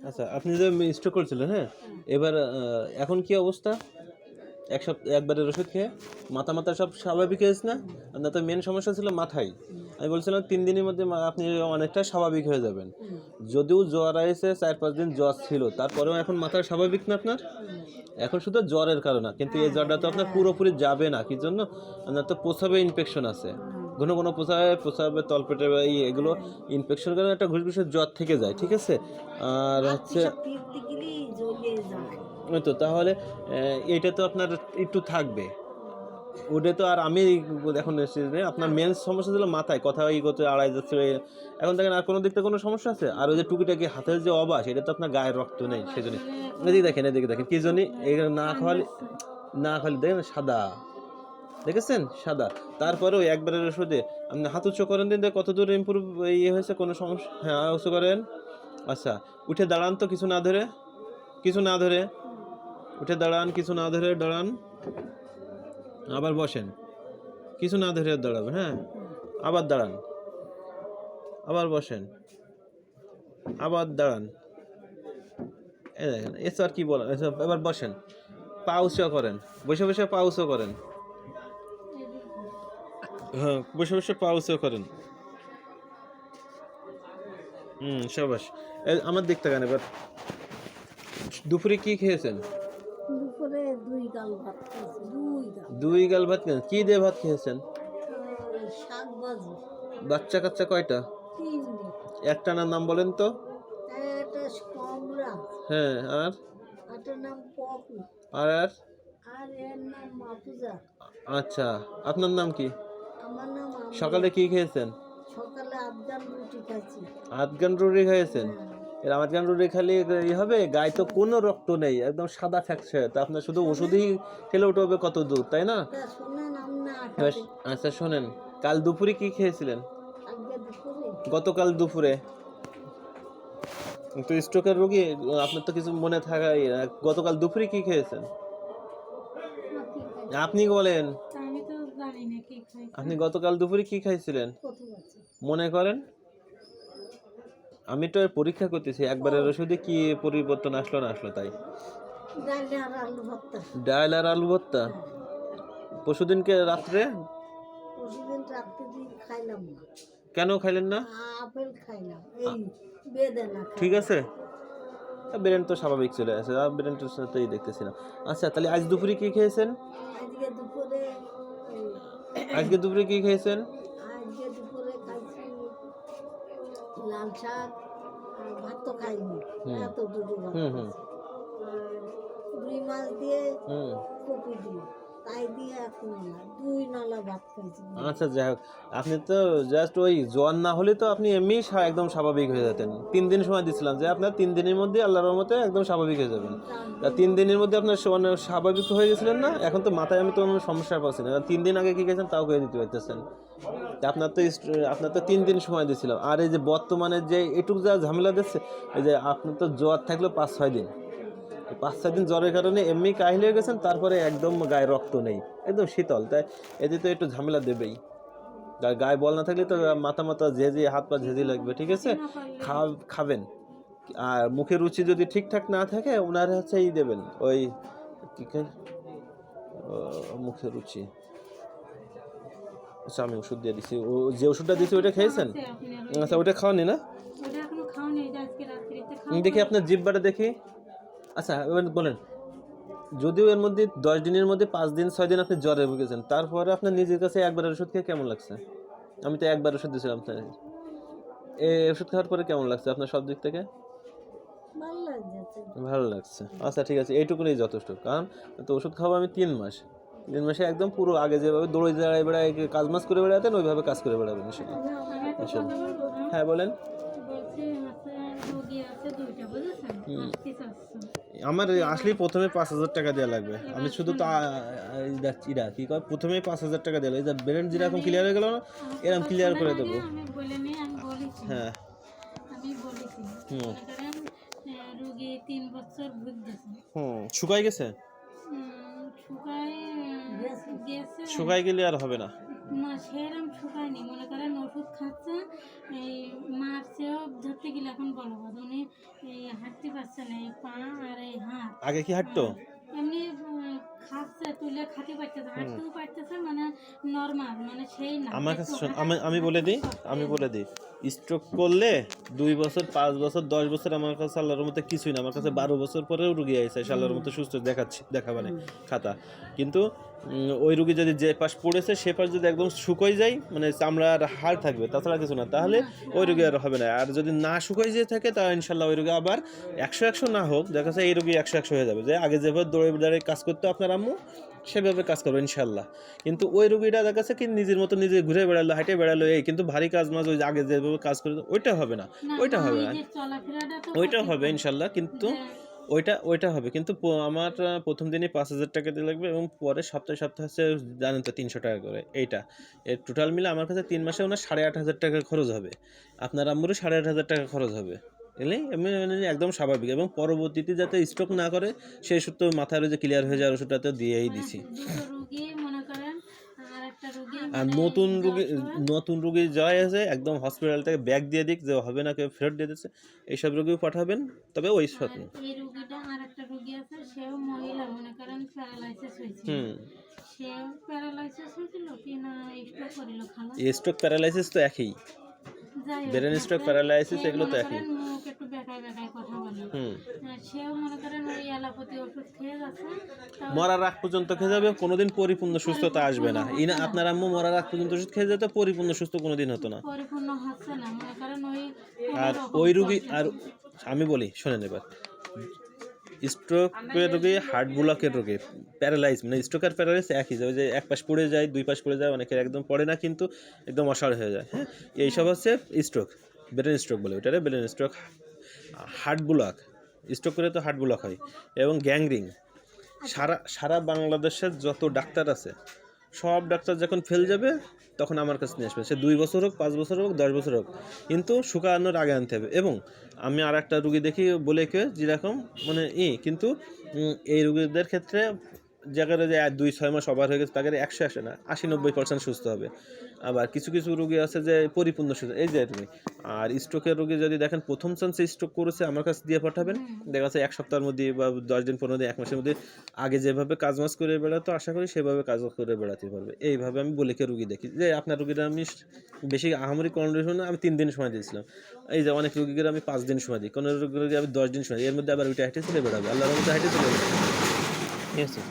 আচ্ছা, আপনি যে স্ট্রোক করেছিলেন, হ্যাঁ, এবার এখন কি অবস্থা? এক সপ্তাহ একবারের ওষুধ খেয়ে মাথা সব স্বাভাবিক হয়েছে না? আপনার তো মেন সমস্যা ছিল মাথায়। আমি বলছিলাম 3 দিনের মধ্যে আপনি অনেকটা স্বাভাবিক হয়ে যাবেন। যদিও জ্বর এসেছে, 4-5 দিন জ্বর ছিল, তারপরেও এখন মাথা স্বাভাবিক না আপনার? এখন শুধু জ্বরের কারণে, কিন্তু এই জ্বরটা তো আপনার পুরোপুরি যাবে না। কি জন্য? আপনার তো প্রস্রাবে ইনফেকশন আছে, ঘন ঘন প্রস্রাবে তলপেটে এগুলো ইনফেকশন কারণে একটা ঘুষঘুষের জ্বর থেকে যায়, ঠিক আছে? আর হচ্ছে ওই তো, তাহলে এইটা তো আপনার একটু থাকবে, ওটা তো। আর আমি এখন আপনার মেন সমস্যা ছিল মাথায়, কথা এই করতে আড়াই যাচ্ছে। এখন দেখেন আর কোনো দিক থেকে কোনো সমস্যা আছে? আর ওই যে টুকিটাকি হাতের যে অবাস, এটা তো আপনার গায়ের রক্ত নেই, সেজন্য। এদিকে দেখেন কি জন্য এগুলো না খালি দেখেন সাদা, দেখেছেন সাদা। তারপরেও একবারের ওষুধে আপনি হাত উঁচু করেন, দিন কত দূর ইম্প্রুভ ইয়ে হয়েছে, কোনো সমস্যা? হ্যাঁ, উঁচু করেন। আচ্ছা, উঠে দাঁড়ান তো, কিছু না ধরে, উঠে দাঁড়ান, কিছু না ধরে দাঁড়ান, আবার বসেন, কিছু না ধরে দাঁড়াবেন, হ্যাঁ, আবার দাঁড়ান, আবার বসেন, আবার দাঁড়ান। এই দেখেন, এসব আর কি বলেন, এবার বসেন, পা উঁচু করেন, বসে পা উঁচু করেন, হ্যাঁ, বসে পা উঁচু করেন। সাবাস। আমার দিক থেকে এবার দুপুরে কি খেয়েছেন? দুপুরে 2 গাল ভাত খেয়েছি। 2 গাল। 2 গাল ভাত খেয়েছেন? কি দিয়ে ভাত খেয়েছেন? শাক ভাজি। বাচ্চা কাচ্চা কয়টা? 3টি। একটানার নাম বলেন তো। একটা কমলা। হ্যাঁ, আর একটার নাম পপি। আর আর আর এর নাম মাফুজা। আচ্ছা, আপনার নাম কি? আমার নাম সকালে কি খেয়েছেন? সকালে আফগান রুটি খাচ্ছি। আফগান রুটি খেয়েছেন? এর আফগান রুটি খালি ই হবে? গায়ে তো কোনো রক্ত নেই, একদম সাদা ফ্যাকশে, তা আপনার শুধু ওষুধই খেলে উঠে হবে কত দূর, তাই না? শোনেন এবার আচ্ছা শোনেন, কাল দুপুরে কি খেয়েছিলেন? দুপুরে গতকাল দুপুরে তো স্ট্রোকের রোগী, আপনার তো কিছু মনে থাকাই। গতকাল দুপুরে কি খেয়েছেন? আপনি বলেন, আমি তো জানি না কি খাইছি। আপনি গতকাল দুপুরে কি খাইছিলেন মনে করেন? আমি তো পরীক্ষা করতেছি একবারের ওষুধে কি পরিবর্তন আসলো না আসলো, তাই। ডাল আর আলু ভর্তা। পরশুদিনকে রাত্রে খাইলাম না। কেন খাইলেন না? আপেল খাইলাম, এই বেদানা। ঠিক আছে, ব্রেন তো স্বাভাবিক চলে আসে, আর ব্রেন তো সাথেই দেখতেছি না। আচ্ছা, তাহলে আজ দুপুরে কি খেয়েছেন? আজকে দুপুরে কি খেয়েছেন? আজকে দুপুরে খাইছি লাল শাক, ভাত তো খাইনি, এত দুটো ভাত খাইছি। রুই মাছ দিয়ে, কপি দিয়ে, তাই দিয়ে 1 নালা 2 নালা ভাত খাইছি। আচ্ছা, যাই হোক, আপনি তো জাস্ট ওই জ্বর না হলে তো আপনি এমনি একদম স্বাভাবিক হয়ে যেতেন। 3 দিন সময় দিচ্ছিলাম যে আপনার 3 দিনের মধ্যে আল্লাহর রহমতে একদম স্বাভাবিক হয়ে যাবেন। 3 দিনের মধ্যে আপনার স্বাভাবিক হয়ে গেছিলেন না? এখন তো মাথায় আমি তো কোনো সমস্যা পাচ্ছি না। 3 দিন আগে কি গেছেন তাও করে দিতে পারতেছেন। আপনার তো 3 দিন সময় দিয়েছিলাম। আর এই যে বর্তমানে যে এটুকু যা ঝামেলা দিচ্ছে, এই যে আপনার তো জ্বর থাকলেও 5-6 দিন, 5-6 দিন জ্বরের কারণে এমনি কাহিল হয়ে গেছেন, তারপরে একদম গায়ে রক্ত নেই, একদম শীতল, তাই এতে তো একটু ঝামেলা দেবেই। গায়ে বল না থাকলে তো মাথা ঝেঁঝি, হাত পা ঝেঁঝি লাগবে, ঠিক আছে? খাবেন। আর মুখের রুচি যদি ঠিকঠাক না থাকে, ওনারা হচ্ছে এই দেবেন, ওই কি মুখের রুচি। আচ্ছা, আমি ওষুধ দিয়ে দিচ্ছি, ও যে ওষুধটা দিচ্ছি ওইটা খেয়েছেন? আচ্ছা, ওইটা খাওয়ানি না? দেখি আপনার জিহ্বাটা দেখি। আচ্ছা, এবার বলেন, যদিও এর মধ্যে 10 দিনের মধ্যে 5-6 দিন আপনি জ্বরে ভুগেছেন, তারপরে আপনার নিজের কাছে একবার ওষুধ খেয়ে কেমন লাগছে? আমি তো একবার ওষুধ দিয়েছিলাম, এই ওষুধ খাওয়ার পরে কেমন লাগছে আপনার সব দিক থেকে? ভালো লাগছে। আচ্ছা, ঠিক আছে, এইটুকুনই যথেষ্ট। কারণ তো ওষুধ খাবো আমি 3 মাস, 3 মাসে একদম পুরো আগে যেভাবে দৌড়ে দাঁড়ায় বেড়ায় কাজ মাস করে বেড়াতেন, ওইভাবে কাজ করে বেড়াবেন। হ্যাঁ, বলেন। আমার আসলে প্রথমে 5,000 টাকা দেওয়া লাগবে। আমি শুধু তা ইরা কি কয়, প্রথমে 5,000 টাকা দেওয়া, এই যে ব্রেন যেরকম ক্লিয়ার হয়ে গেল না, এরকম ক্লিয়ার করে দেবো। হ্যাঁ, রোগী 3 বছর ভুগতেছে। শুকাই গেছে? শুকাই গেলে আর হবে না। না সেরকম শুকায়নি, মনে করেন ওষুধ খাচ্ছে, এই মার্চেও ধরতে গেলে এখন বলবৎ উনি এই হাঁটতে পারছে না, এই পা আর এই হাত আগে কি হাঁটতো? এমনি খাচ্ছে, তুলে খাতে পারতেছে, হাঁটতেও পারতেছে, মানে নর্মাল, মানে সেই না আমার একটু কাছে হাঁটা- আমি বলে দিই, আমি বলে দিই, স্ট্রোক করলে 2 বছর 5 বছর 10 বছর আমার কাছে আল্লাহর মতো কিছুই না, আমার কাছে 12 বছর পরেও রুগী আইছে আল্লাহর মতো সুস্থ দেখাবানে খাতা। কিন্তু ওই রুগী যদি যে পাশ পড়েছে সে পাশ যদি একদম শুকোয় যায়, মানে চামড়ার হাড় থাকবে, তাছাড়া কিছু না, তাহলে ওই রুগী আর হবে না। আর যদি না শুকোয় যেয়ে থাকে তাহলে ইনশাল্লাহ ওই রুগী আবার 100 না হোক, দেখা যাচ্ছে এই রুগী 100 হয়ে যাবে, যে আগে যেভাবে দৌড়ে দাঁড়িয়ে কাজ করতো আপনার আম্মু সেভাবে কাজ করবে ইনশাল্লাহ। কিন্তু ওই রুগীটা দেখা যাচ্ছে কি নিজের মতো নিজে ঘুরে বেড়ালো, হাঁটে বেড়ালো, এই কিন্তু ভারী কাজ মাঝ ওই যে আগে যেভাবে কাজ করে ওইটা হবে না, না, ওইটা হবে ওই না, যে চলাফেরাটা তো ওইটা করতে হবে পারে। ইনশাল্লাহ। কিন্তু যে ওইটা হবে, কিন্তু আমার প্রথম দিনই 5,000 টাকা দিয়ে লাগবে, এবং পরে সপ্তাহে সপ্তাহে হচ্ছে জানেন তো 300 টাকা করে। এইটা এর টোটাল মিলে আমার কাছে 3 মাসে ওনার 8,500 টাকা খরচ হবে, আপনার আম্মুরও 8,500 টাকা খরচ হবে। এলেই এমনি মানে একদম স্বাভাবিক, এবং পরবর্তীতে যাতে স্ট্রোক না করে সেই সূত্র মাথার ওই যে ক্লিয়ার হয়ে যায় ওষুধটাতে দিয়েই দিছি। দুটো রুগী মনে করেন, আর একটা রুগী আর মানে নতুন রুগী যাওয়াই আছে একদম হসপিটাল থেকে ব্যাগ দিয়ে দিক, যে হবে না, কেউ ফেরত দিয়ে দিচ্ছে, এইসব রুগীও পাঠাবেন, তবে ওই সাথে। এই রুগীটা আর একটা রুগী আছে, সেও মহিলা, মনে করেন প্যারালাইসিস হয়েছিল, হুম, সেও প্যারালাইসিস হয়েছিল কি না স্ট্রোক করিল খালা, স্ট্রোক প্যারালাইসিস তো একই, যাই হোক, ব্রেন স্ট্রোক তারপরে প্যারালাইসিস সে এগুলো তো মনে একই। করেন মুখ একটু বেকায় বেকায় কথা বলে, হুম, সেও মনে করেন ওই অ্যালোপ্যাথি ওষুধ খেয়ে যাচ্ছে, তাও মরার আগ পর্যন্ত খেয়ে যাবে, কোনোদিন পরিপূর্ণ সুস্থতা আসবে না। আপনার আম্মু মরার আগ পর্যন্ত ওষুধ খেয়ে যেত, পরিপূর্ণ সুস্থ কোনোদিন হতো না। পরিপূর্ণ হচ্ছে না, মনে করেন ওই আর কোনোরকম ওই রুগী, আর চলতেছে। আমি বলি শোনেন এবার, স্ট্রোকের রোগী, হার্ট ব্লকের রোগী, প্যারালাইজ মানে স্ট্রোক আর প্যারালাইজ একই, যে ওই যে এক পাশ পড়ে যায়, দুই পাশ পড়ে যায়, অনেকের একদম পড়ে না কিন্তু একদম অসাড় হয়ে যায়। হ্যাঁ, এইসব হচ্ছে স্ট্রোক, ব্রেন স্ট্রোক বলে ওইটারে, brain stroke. Heart block, stroke করে তো হার্ট ব্লক হয়, এবং গ্যাংরিং। সারা বাংলাদেশের যত ডাক্তার আছে সব ডাক্তার যখন ফেল যাবে তখন আমার কাছে নিয়ে আসবে, সে 2 বছর হোক, 5 বছর হোক, 10 বছর হোক, কিন্তু শুকানোর আগে আনতে হবে। এবং আমি আর একটা রুগী দেখি বলে কেউ যেরকম মানে কিন্তু এই রুগীদের ক্ষেত্রে জায়গায় যে 2-6 মাস ওভার হয়ে গেছে তাদের 100 আসে না, 80-90% সুস্থ হবে। আবার কিছু কিছু রুগী আছে যে পরিপূর্ণ সুস্থ, এই যে রুগী। আর স্ট্রোকের রুগী যদি দেখেন প্রথম চান্সে স্ট্রোক করেছে আমার কাছে দিয়ে পাঠাবেন, দেখা যাচ্ছে 1 সপ্তাহের মধ্যে বা 10 দিন 15 দিন 1 মাসের মধ্যে আগে যেভাবে কাজ মাজ করে বেড়াতো আশা করি সেভাবে কাজ করে বেড়াতে পারবে। এইভাবে আমি বলে কে রুগী দেখি, যে আপনার রুগীরা আমি বেশি আহামরি কন্ডিশনে আমি 3 দিন সময় দিয়েছিলাম, এই যে অনেক রুগীকে আমি 5 দিন সময় দিই, কোনো রুগীকে আমি 10 দিন সময় দিই, এর মধ্যে আবার ওইটা হেঁটে চলে বেড়াবে, আল্লাহর মধ্যে হেঁটে চলে বেড়াবে। ঠিক আছে।